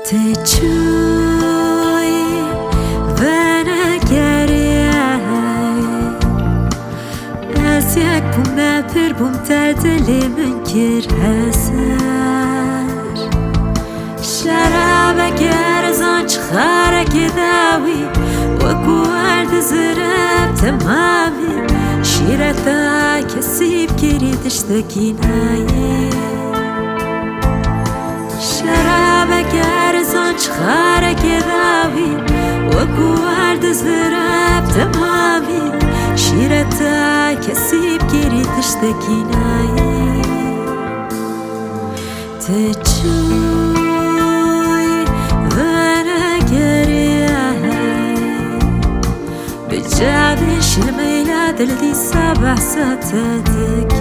تجوی و نگریه از یک بوم نپر بوم تا دل من گر هزار شراب گرزان چخارک داوی و گوارد زرب تمامی شیرتا کسیب گری تشتکی نایه شراب گرزان چخارک داوی و گوارد زرب تمامی شیرتا کسیب گری تشتکی نایه تجوی بجابش الميلاد الذي سبع ساتتك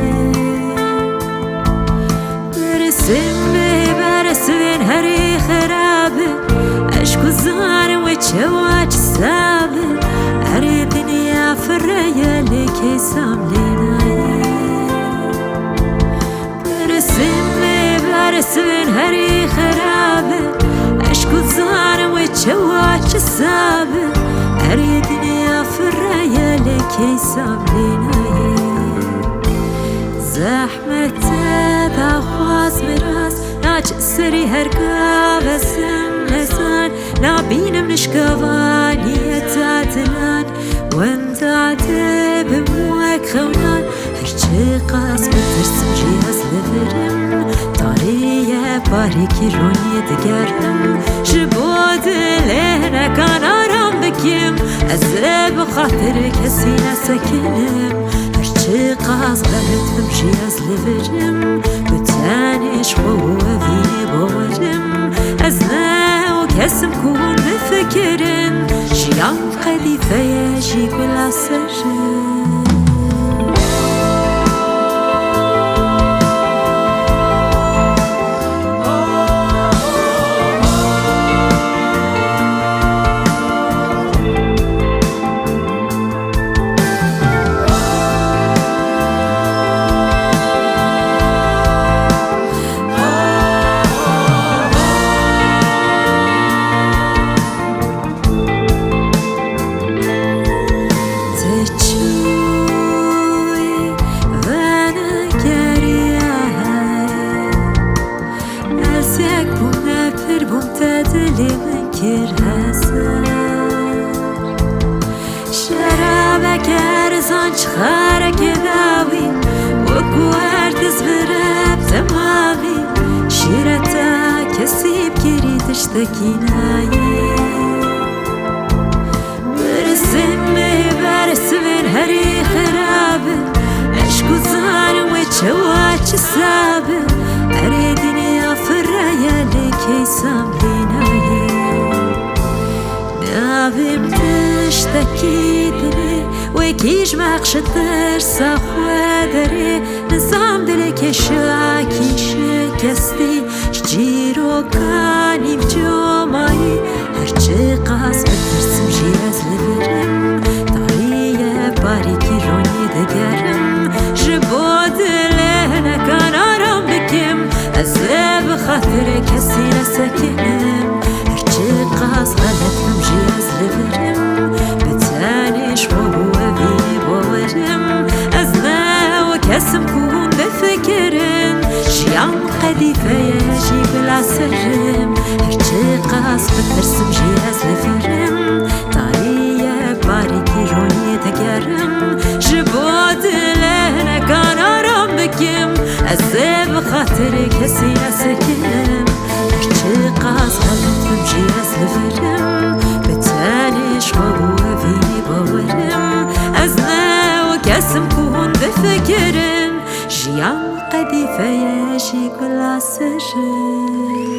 برسم هري خرابه اشكو الزهر وتشواج السابه هري دنيا فريا لكي ساملينا برسم هري خرابه اشكو الزهر وتشواج السابه هري دنيا فريا لكي ساملينا زحمة تخواز براس ناج سري هركا بسم لسان نابين من شكواني تاتلان وانت عتب موك خونان هرچه قاس بترسم جياز لفرم طارية باريكي روني دقرم جبود لهنا كان آرام بكيم أزب خاطر كسينا سكنم هرچه قاس غلط بمشي أزلفرم بتانيش وهو فيني بورم أزنا وكسم كون بفكرن شيام قديفة يجي كل سرم شراب گرزان چخارک داوی و گوارد زبرب تمامی شیرتا کسیب گری تشتکی نایه برسم هری خرابه عشق و زار و چواچ سابه هری دنیا فریا لکی ساملی نایه نابم تشتكي دلي وكيش مخشتر سخوة دري نظام دلك شاكي شكستي شجيرو كاني بجوماي هرچه قاس بترسم جياز لفرم طارية باريكي روني دقرم جبود لهنا كان آرام بكم أزب خاطر كسينا سكنم قاس غلط بمشي أزلفرم بتانيش وهو بيني بورم أزنا وكسم كون بفكرن شيام قديفة يجي بلا سرم هرچه قاس بترسم جي أزلفرم طارية باريكي روني تقرم جبود لهنا كان آرام بكم أزب خاطر كسينا سكنم هرچه قاس غلط بمشي أزلفرم بتانيش وهو فيني بورم أزنا وكسم كون بفكرن جيام قديفة يجي كل سرم